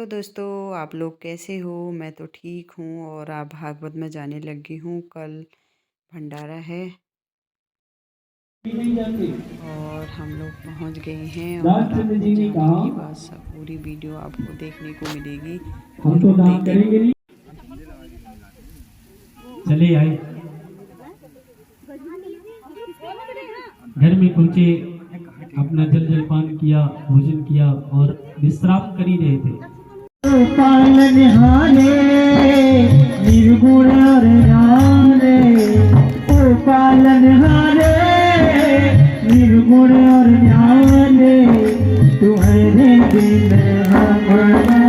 Hello दोस्तों, आप लोग कैसे हो? मैं तो ठीक हूँ और आप भागवत में जाने लगी हूँ। कल भंडारा है और हम लोग पहुँच गए हैं और आपको राजचंद्र जी ने जाने कहा के बाद सब पूरी वीडियो आपको देखने को मिलेगी। हम तो ज़रूर दान देखें। करेंगे नहीं। चले आए, घर में पहुंचे, अपना जल जलपान किया, भोजन किया और विश्राम कर ही रहे थे। पालनहारे निर्गुण और न्यारे, ओ पालनहारे निर्गुण और न्यारे, तुम्हारे बिन हमारा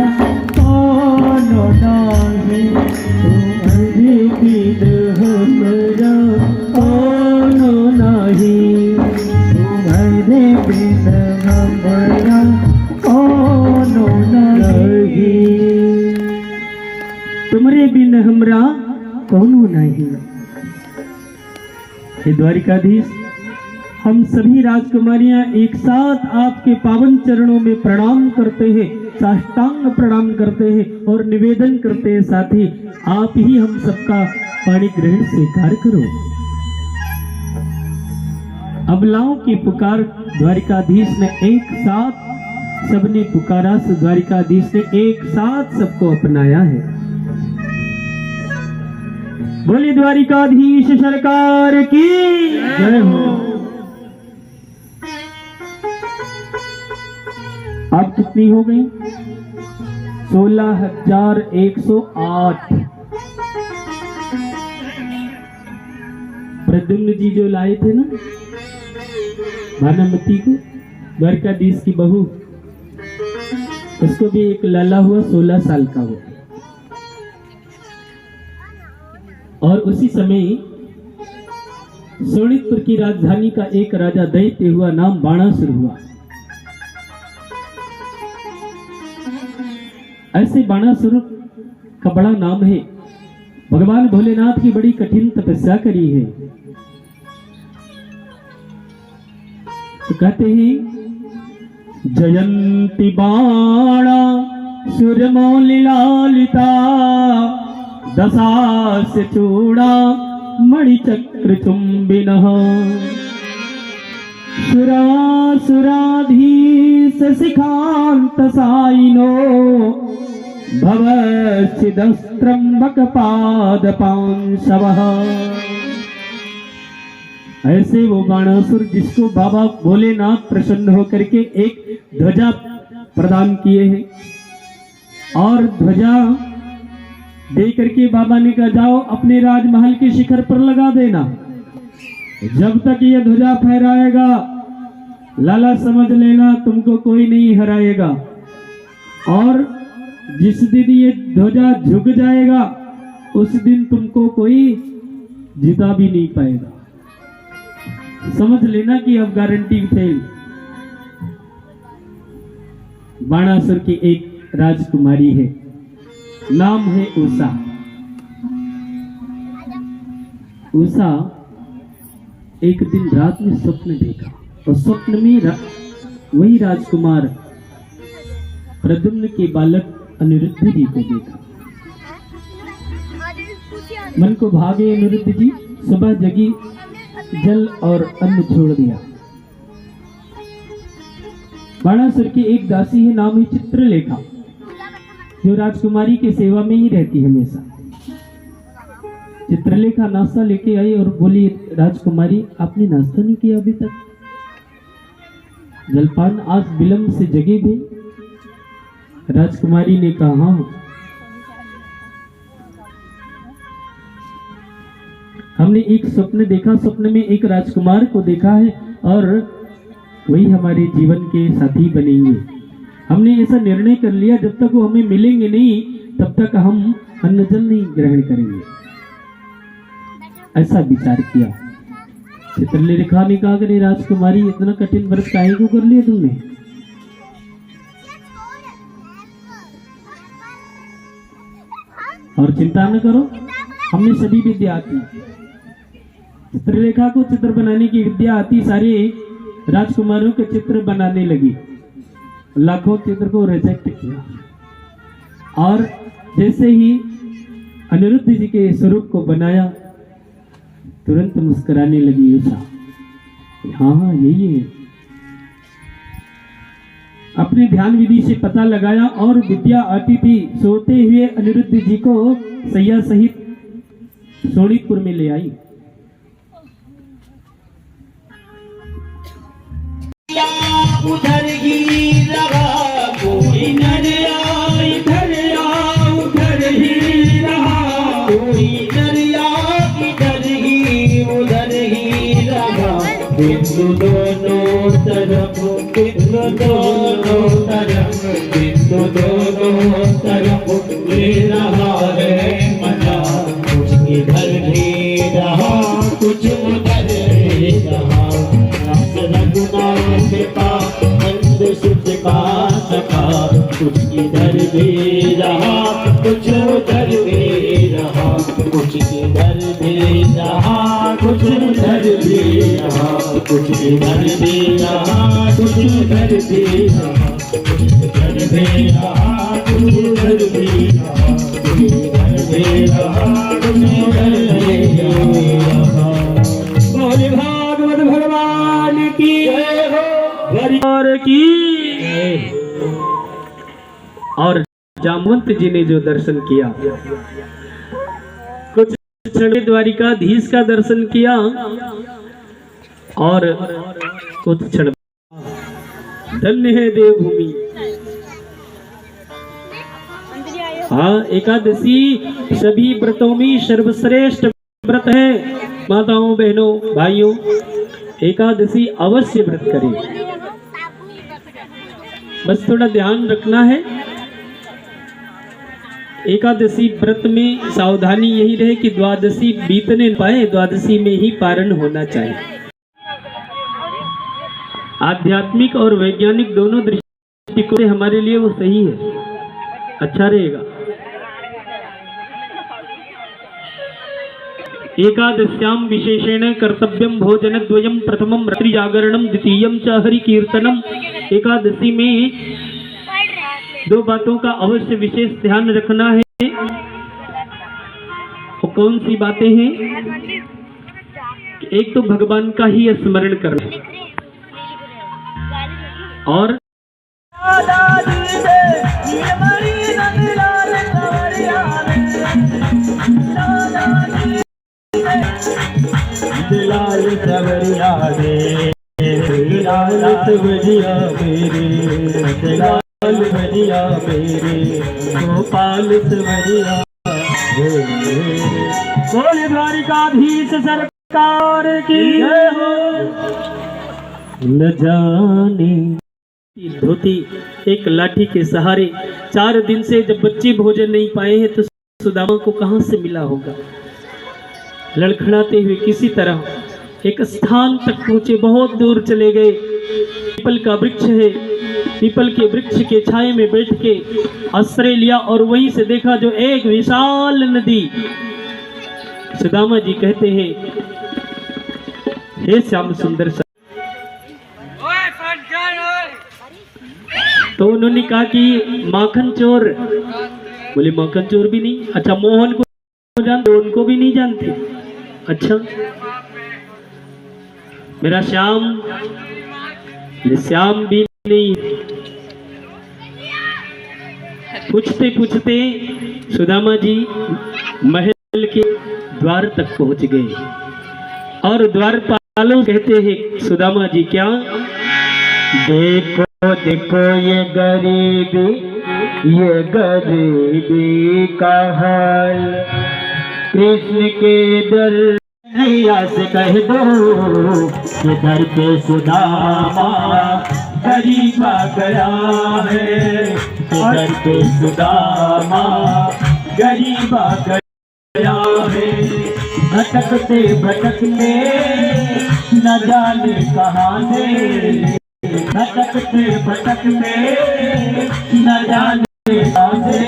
कौन नहीं, तुम्हारे बिन हमारा कौन नहीं, तुम्हारे बिन हमारा कौन नहीं, तुम्हारे बिन हमरा कौन नहीं। हे द्वारिकाधीश, हम सभी राजकुमारियां एक साथ आपके पावन चरणों में प्रणाम करते हैं, साष्टांग प्रणाम करते हैं और निवेदन करते हैं, साथ ही आप ही हम सबका पाणी ग्रहण स्वीकार करो। अबलाओं की पुकार द्वारिकाधीश ने एक साथ सबने पुकारा, द्वारिकाधीश ने एक साथ सबको अपनाया है। बोली द्वारिकाधीश सरकार की जय हो। अब कितनी हो गई? 16,108। प्रद्युम्न जी जो लाए थे ना भानुमति को, द्वारिकाधीश की बहू, उसको भी एक लाला हुआ, 16 साल का हुआ। और उसी समय सोनितपुर की राजधानी का एक राजा दैत्य हुआ, नाम बाणासुर हुआ। ऐसे बाणासुर का बड़ा नाम है, भगवान भोलेनाथ की बड़ी कठिन तपस्या करी है। तो कहते हैं, जयंती बाणा सूर्यमौलि लालिता, दशास चूड़ा मणिचक्र चुंबिनः, सुरासुराधीश शिखांत साइनो, भवच्छिदस्त्रंबक पाद पांशवः। ऐसे वो बाणासुर जिसको बाबा भोलेनाथ प्रसन्न होकर के एक ध्वजा प्रदान किए हैं, और ध्वजा दे करके बाबा ने कहा, जाओ अपने राजमहल के शिखर पर लगा देना। जब तक ये ध्वजा फहराएगा, लाला समझ लेना तुमको कोई नहीं हराएगा, और जिस दिन ये ध्वजा झुक जाएगा उस दिन तुमको कोई जिता भी नहीं पाएगा। समझ लेना कि अब गारंटी फेल। बाणासुर की एक राजकुमारी है, नाम है उषा। उषा एक दिन रात में स्वप्न देखा, और स्वप्न में वही राजकुमार प्रद्युम्न के बालक अनिरुद्ध जी को देखा। मन को भागे अनिरुद्ध जी, सुबह जगी, जल और अन्न छोड़ दिया। बाणासुर की एक दासी है, नाम है चित्रलेखा, जो राजकुमारी की सेवा में ही रहती हमेशा। चित्रलेखा नाश्ता लेके आई और बोली, राजकुमारी आपने नाश्ता नहीं किया अभी तक? जलपान आज विलंब से जगे भी? राजकुमारी ने कहा, हाँ, हमने एक स्वप्न देखा, स्वप्न में एक राजकुमार को देखा है और वही हमारे जीवन के साथी बनेंगे। हमने ऐसा निर्णय कर लिया, जब तक वो हमें मिलेंगे नहीं तब तक हम अन्न जल नहीं ग्रहण करेंगे। ऐसा विचार किया। चित्रलेखा ने कहा, अरे राजकुमारी, इतना कठिन व्रत काहे को कर लिया तुमने? और चिंता न करो, हमने सभी विद्या आती। चित्रलेखा को चित्र बनाने की विद्या आती, सारे राजकुमारों के चित्र बनाने लगी। लाखों चित्र को रिजेक्ट किया। और जैसे ही अनिरुद्ध जी के स्वरूप को बनाया, तुरंत मुस्कुराने लगी उषा। हाँ हाँ यही है। अपने ध्यान विधि से पता लगाया और विद्या आती थी। सोते हुए अनिरुद्ध जी को सैया सहित सोनीतपुर में ले आई। उधर ही रहा कोई नरिया, इधर उधर ही रहा कोई नरिया, इधर ही उधर ही रहा। बिंदु दोनों तरफ, बिंदु दोनों तरफ, बिंदु दोनों तरफ ले रहा है मजा। कुछ इधर भी रहा कुछ उधर भी रहा। रघुनाथ का नंद सुत का सखा, कुछ इधर भी रहा कुछ उधर भी रहा। कुछ इधर भी रहा कुछ उधर भी रहा। कुछ इधर भी रहा कुछ उधर भी रहा। कुछ इधर भी रहा कुछ उधर भी रहा। कुछ इधर भी रहा कुछ उधर भी रहा। बोले भागवत भगवान की और की। और जामवंत जी ने जो दर्शन किया, कुछ क्षण द्वारिकाधीश का दर्शन किया और कुछ क्षण धन्य है देवभूमि। हाँ, एकादशी सभी व्रतों में सर्वश्रेष्ठ व्रत है। माताओं बहनों भाइयों, एकादशी अवश्य व्रत करें। बस थोड़ा ध्यान रखना है, एकादशी व्रत में सावधानी यही रहे कि द्वादशी बीतने पाए, द्वादशी में ही पारण होना चाहिए। आध्यात्मिक और वैज्ञानिक दोनों दृष्टिकोण से हमारे लिए वो सही है, अच्छा रहेगा। एकादश्यां विशेषेण कर्तव्यम भोजन द्वयम, प्रथमम रात्रि जागरणम द्वितीयम च हरि कीर्तनम। एकादशी में दो बातों का अवश्य विशेष ध्यान रखना है। और कौन सी बातें हैं? एक तो भगवान का ही स्मरण करना और लाल सवरिया रे, लाल सवरिया मेरे, लाल सवरिया मेरे, गोपाल सवरिया। बोले द्वारिकाधीश सरकार की हो। न जाने धोती एक लाठी के सहारे 4 दिन से जब बच्चे भोजन नहीं पाए हैं तो सुदामा को कहां से मिला होगा। लड़खड़ाते हुए किसी तरह एक स्थान तक पहुंचे, बहुत दूर चले गए। पीपल का वृक्ष है, पीपल के वृक्ष के छाये में बैठ के आश्रय लिया और वहीं से देखा जो एक विशाल नदी। सुदामा जी कहते हैं, हे श्याम सुंदर सा। तो उन्होंने कहा कि माखन चोर। बोले माखन चोर भी नहीं, अच्छा मोहन को जानते? उनको भी नहीं जानते। अच्छा मेरा श्याम, श्याम भी नहीं। पूछते पूछते सुदामा जी महल के द्वार तक पहुंच गए और द्वारपालों कहते हैं, सुदामा जी क्या? देखो देखो ये गरीबी का हाल, कृष्ण के दर से कह दो कि दर पे सुदामा गरीब आ गया है। दर पे सुदामा गरीब आ गया है। भटकते भटकते न जाने कहाँ से, भटकते भटकते न जाने कहाँ से,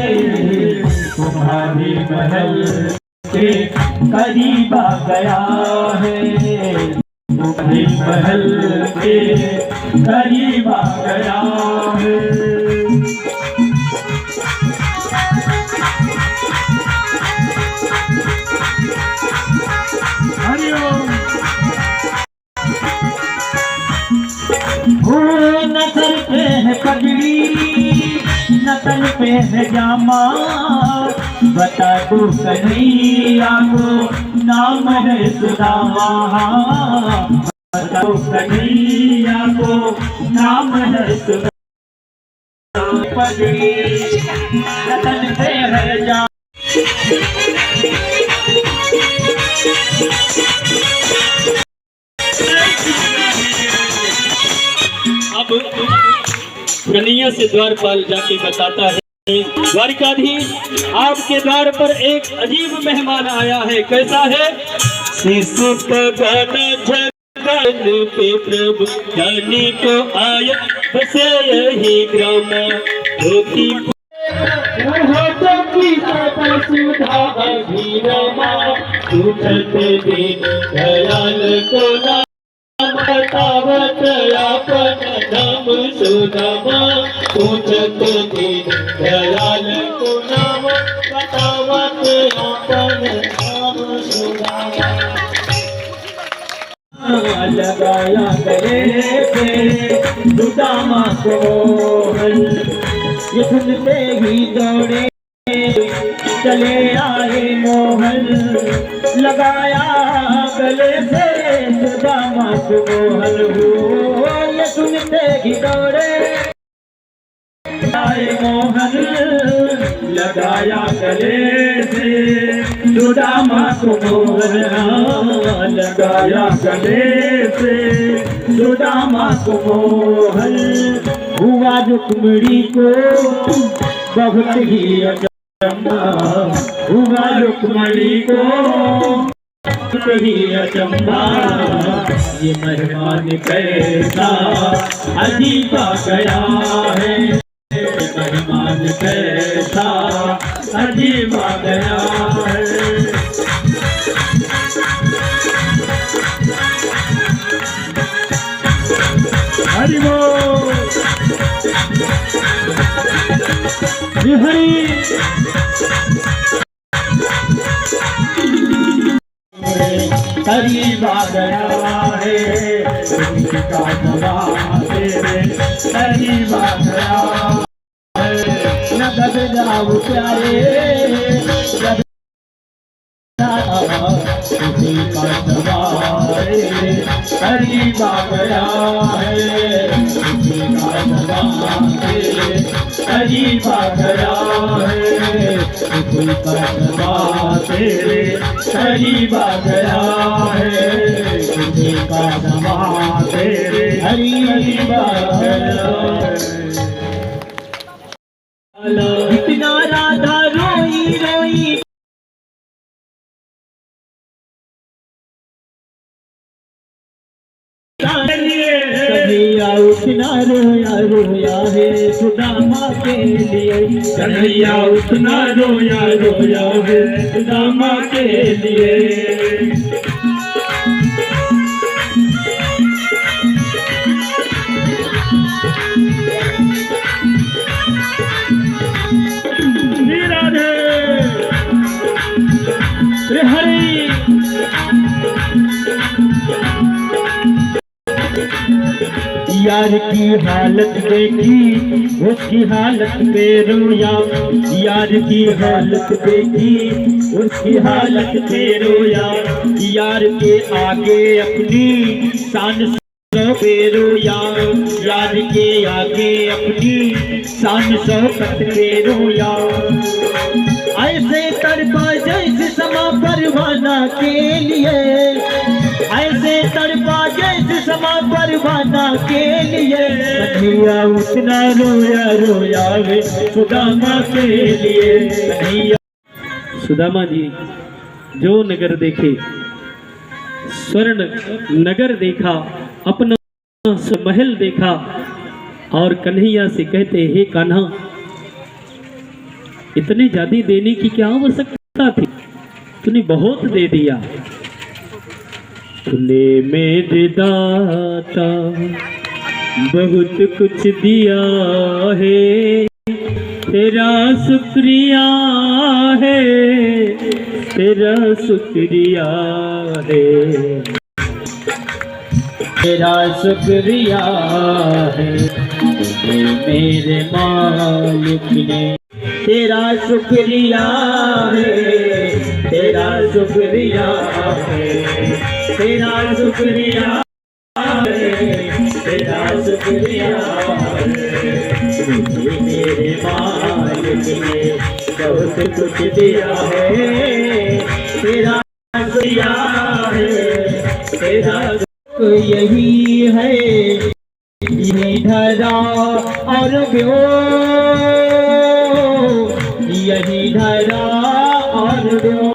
तुम्हारे महल के करीब आ गया है। तुम्हारे महल के करीब आ गया है। पगड़ी न तन पे है जामा, बता दो कन्हैया को नाम है सुदामा, बता दो कन्हैया को नाम है सुदामा। पगड़ी न तन पे है जामा। अब कन्हैया से द्वारपाल जाके बताता है, द्वारिकाधीश आपके द्वार पर एक अजीब मेहमान आया है। कैसा है? शिशु पे प्रभु जाने को आया, बसे यही ग्राम धोती सुधा अभिरमा, दयाल को बतावत अपन नाम सुदामा, पूछत दीन दयाल को नाम बतावत अपन नाम सुदामा। लगाया गले पे सुदामा को ये सुनते ही दौड़े चले आए मोहन, लगाया गले से सुदामा को मोहन हो, ये सुनते ही दौड़े आए मोहन, लगाया गले से सुदामा को मोहन, लगाया गले से सुदामा को मोहन। हुआ रुक्मिणी को बहुत ही अचंभा, हुआ रुक्मिणी को ही अचंभा, ये मेहमान कैसा अजीब गया है, ये मेहमान कैसा अजीब गया है। हरि बोल हरि। करीब आ गया है का करीब आ गया है, न दब जाओ प्यारे करीब आ गया है, करीब आ गया है, तेरे करीब आ गया है, का दवा तेरे करीब आ गया है। इतना राधा रोई रोई कन्हैया उतना रोया रोया है सुदामा के लिए, कन्हैया उतना रोया रोया है सुदामा के लिए। राधे हरि यार की हालत देखी उसकी हालत पे रोया, यार की हालत देखी उसकी हालत पे रोया, यार के आगे अपनी शान पे रोया, यार के आगे अपनी शान शौकत पे रोया। ऐसे तड़पा जैसे समा परवाना के लिए, ऐसे तड़पा जैसे समा परवाना के लिए, कन्हैया उतना रोया रोया वे सुदामा के लिए। कन्हैया सुदामा जी जो नगर देखे, स्वर्ण नगर देखा, अपना महल देखा और कन्हैया से कहते हे कान्हा इतने ज्यादा देने की क्या आवश्यकता थी, तूने बहुत दे दिया, तूने मेरे दाता बहुत कुछ दिया है, तेरा शुक्रिया है, तेरा शुक्रिया है। तेरा शुक्रिया है मेरे मालिक ने, तेरा शुक्रिया है, तेरा शुक्रिया है, तेरा शुक्रिया है, तेरा शुक्रिया है मेरे मालिक ने बहुत कुछ दिया है, तेरा शुक्रिया है, तेरा यही है ये धरा और ब्यो, यही धरा और ब्यो,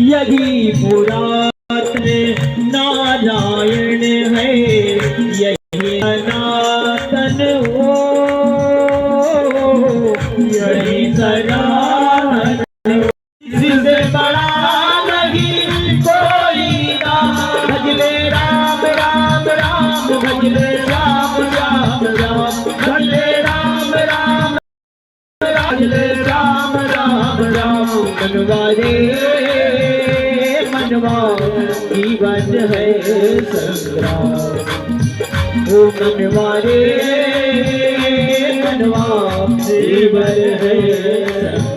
यही पुरातन नारायण है, यही सनातन हो, यही सनातन जिससे बड़ा नहीं कोई ना, भजले राम राम राम, भजले राम राम राम, भजले राम राम, भजले राम राम राम, मनवारे मनवा जीवन है संग्राम, ओ मनवारे मनवा जीवन है संग्राम।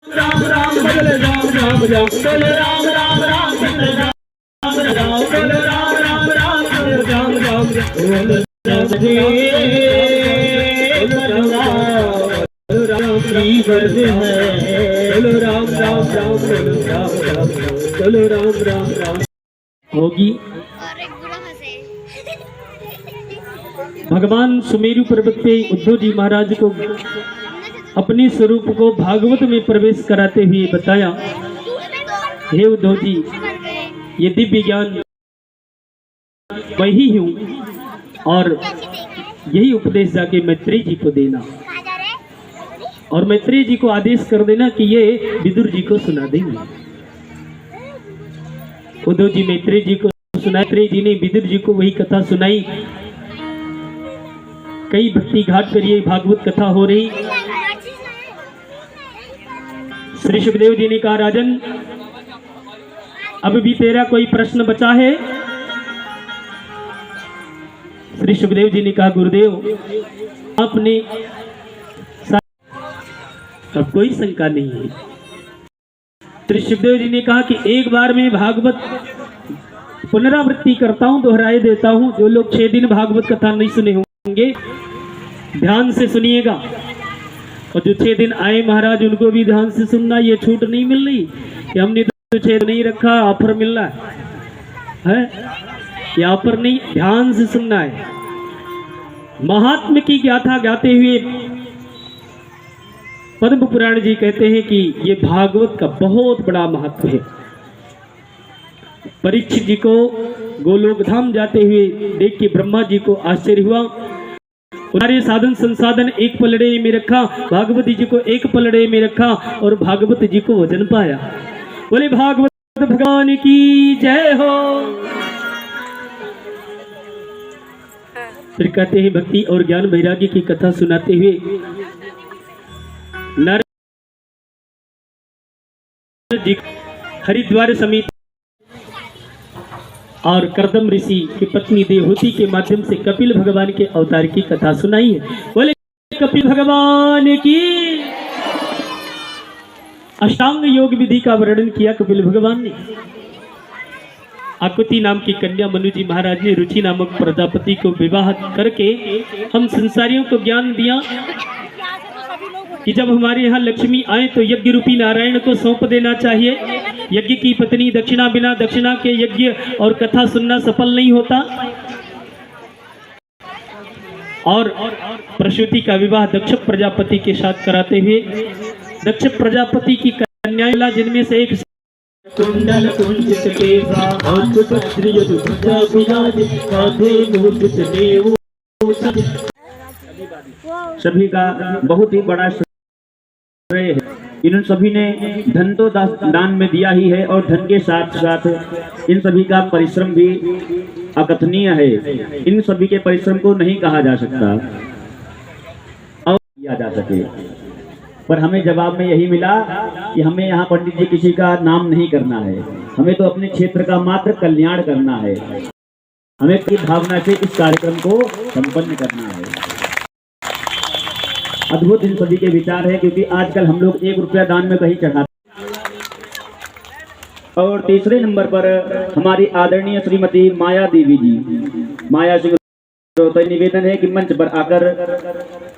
राम राम बोले राम राम राम बोले राम राम राम बोले राम राम बोले राम राम राम बोले राम राम बोले राम जीवन है, बोलो राम राम राम, बोलो राम राम राम, बोलो राम राम राम। होगी भगवान सुमेरु पर्वत पे उद्धव जी महाराज को अपने स्वरूप को भागवत में प्रवेश कराते हुए बताया, हे उद्धव जी, ये दिव्य ज्ञान मैं ही हूँ और यही उपदेश जाके मैत्रेय जी को देना, और मैत्रेय जी को आदेश कर देना कि ये विदुर जी को सुना देंगे। उद्धव जी मैत्रेय जी को सुनाई, मैत्रेय जी ने विदुर जी को वही कथा सुनाई। कई भक्ति घाट पर ये भागवत कथा हो रही। श्री सुखदेव जी ने कहा, राजन अब भी तेरा कोई प्रश्न बचा है? श्री सुखदेव जी ने कहा, गुरुदेव आपने अब कोई शंका नहीं है। श्री सुखदेव जी ने कहा कि एक बार मैं भागवत पुनरावृत्ति करता हूं, दोहराए देता हूं। जो लोग 6 दिन भागवत कथा नहीं सुने होंगे ध्यान से सुनिएगा, और जो 6 दिन आए महाराज उनको भी ध्यान से सुनना। ये छूट नहीं मिल रही कि हमने तो 6 नहीं रखा, ऑफर मिल रहा है, ये ऑफर नहीं, ध्यान से सुनना है। महात्म की गाथा गाते हुए पद्म पुराण जी कहते हैं कि ये भागवत का बहुत बड़ा महत्व है। परीक्षित जी को गोलोक धाम जाते हुए देख के ब्रह्मा जी को आश्चर्य हुआ। सारे साधन संसाधन एक पलड़े में रखा, भागवती जी को एक पलड़े में रखा और भागवत जी को वजन पाया। बोले भागवत भगवान की जय हो। फिर कहते हैं भक्ति और ज्ञान वैराग्य की कथा सुनाते हुए नारद जी हरिद्वार समेत और कर्दम ऋषि की पत्नी देवहूति के माध्यम से कपिल भगवान के अवतार की कथा सुनाई है। बोले कपिल भगवान की। अष्टांग योग विधि का वर्णन किया कपिल भगवान ने। आकुति नाम की कन्या मनु जी महाराज ने रुचि नामक प्रजापति को विवाह करके हम संसारियों को ज्ञान दिया कि जब हमारे यहाँ लक्ष्मी आए तो यज्ञ रूपी नारायण को सौंप देना चाहिए। यज्ञ की पत्नी दक्षिणा बिना दक्षिणा के यज्ञ और कथा सुनना सफल नहीं होता। और प्रसूति का विवाह दक्ष प्रजापति के साथ कराते हुए दक्ष प्रजापति की कन्या जिनमें से एक कुंडल कुंजित केसा अद्भुत श्रीयदु प्रजापितादि कांधे मुकुट देव। सभी का बहुत ही बड़ा श्रेय है। इन सभी ने धन तो दान में दिया ही है और धन के साथ साथ इन सभी का परिश्रम भी अकथनीय है। इन सभी के परिश्रम को नहीं कहा जा सकता और किया जा सके, पर हमें जवाब में यही मिला कि हमें यहाँ पंडित जी किसी का नाम नहीं करना है, हमें तो अपने क्षेत्र का मात्र कल्याण करना है, हमें की भावना से इस कार्यक्रम को संपन्न करना है। अद्भुत इन सभी के विचार है, क्योंकि आजकल हम लोग 1 रुपया दान में कहीं चढ़ाते। और तीसरे नंबर पर हमारी आदरणीय श्रीमती माया देवी जी, माया सिंह, तो निवेदन है कि मंच पर आकर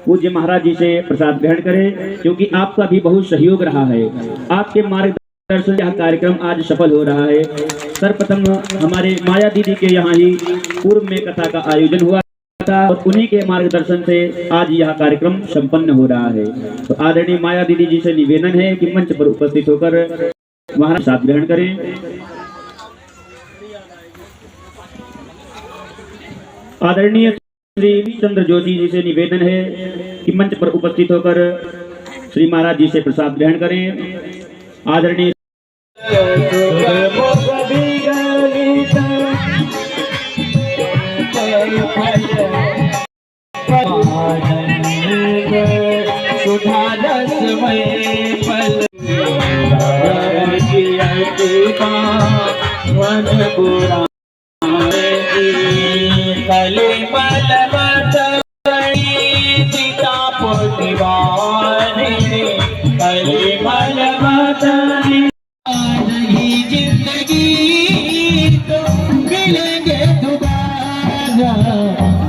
पूज्य महाराज जी से प्रसाद ग्रहण करें, क्योंकि आपका भी बहुत सहयोग रहा है। आपके मार्गदर्शन यह कार्यक्रम आज सफल हो रहा है। सर्वप्रथम हमारे माया दीदी के यहाँ ही पूर्व में कथा का आयोजन हुआ था और उन्हीं के मार्गदर्शन से आज यह कार्यक्रम संपन्न हो रहा है। तो आदरणीय माया दीदी जी से निवेदन है कि मंच पर उपस्थित होकर महाराज प्रसाद ग्रहण करें। आदरणीय श्री चंद्र ज्योति जी से निवेदन है कि मंच पर उपस्थित होकर श्री महाराज जी से प्रसाद ग्रहण करें। आदरणीय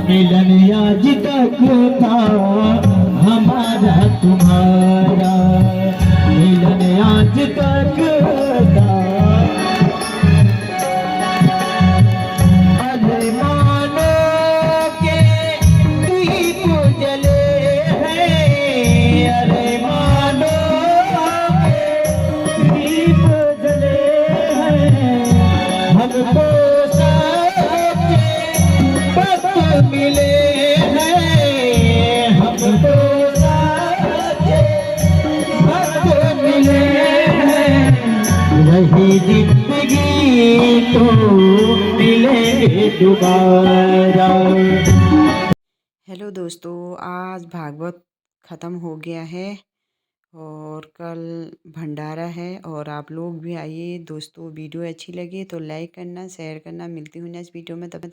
मिलन आज तक था हमारा तुम्हारा, मिलन आज तक था। अरे मानो के दीप जले हैं, अरे मानो के दीप जले हैं, हमको मिले हैं, हमको मिले हैं, वही जिंदगी तो मिलेंगे दोबारा। हेलो दोस्तों, आज भागवत ख़त्म हो गया है और कल भंडारा है और आप लोग भी आइए दोस्तों। वीडियो अच्छी लगी तो लाइक करना, शेयर करना। मिलती हूँ नेक्स्ट वीडियो में, तब